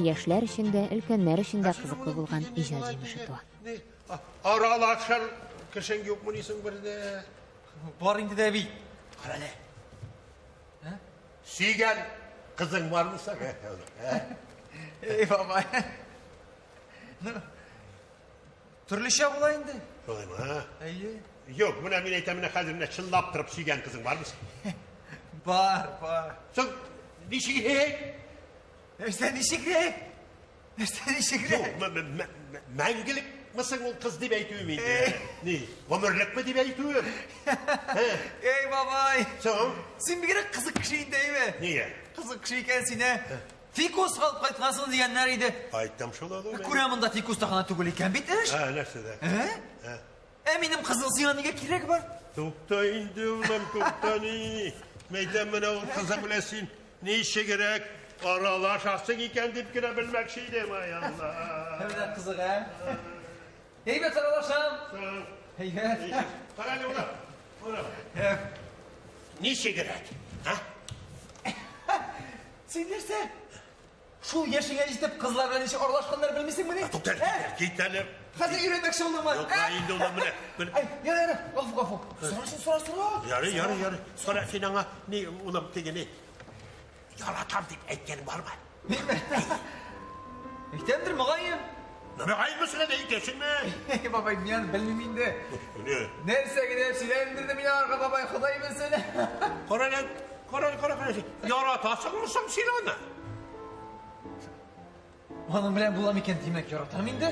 Яшьләр өчен дә, өлкәннәр өчен дә кызыклы булган иҗат җимеше туа. Аралашар кешең юкмы дисең бердә? Бар инде дә бит. Карале. Сөйгән кызың бармы соң? Ey бабай. Төрлечә була инде. Шулаймы, ha? Әйе. Юк, менә мин әйтәм, менә хәзер менә чынлап торып сөйгән кызың бармы соң? Бар. Соң ничек? Нәрсә ничек? Юк, мәңгелек мисың ул кыз дип әйтүем инде. Ни, гомерлекме дип әйтүем? Ey бабай. Соң, Син бигрәк кызык кеше инде, нигә? Кызык кеше икән син, Фикус алып кайткансың дигәннәр иде. Айттым шул алып. Күрә монда фикус та гына түгел икән бит, эш. Нәрсәдә? Минем кызыл сиңа нигә кирәк бар? Тукта инде, улым, тукта ни. Мәйтәм менә ул кызы белән син ничә кирәк аралашасың икән дип кенә белмәкче идем, ай Алла. Менә кызык, Әйбәт аралашам. Әйбәт. Карале улым. Ничә кирәк? Син нәрсә? Шул яшеңә җитеп кызлар белән ничек аралашканнар белмисеңме ни? Тукта, кит әле. Хәзер өйрәнмәкче булдыңмы? Юкка инде улым менә. Яра. Гафу. Сора. Ярый. Сора син аңа ни улым теге ни? Яратам дип әйткән бармы? Әйтәмдер мөгаен. Менә айбысына да әйтәсеңме? Бабай, мен белмим инде. Нәрсә генә сөйләндерде мине арга бабай, Ходай белсен. Карале. Яратасыңмы соң син аны? Аның белән булам икән димәк, яратам инде.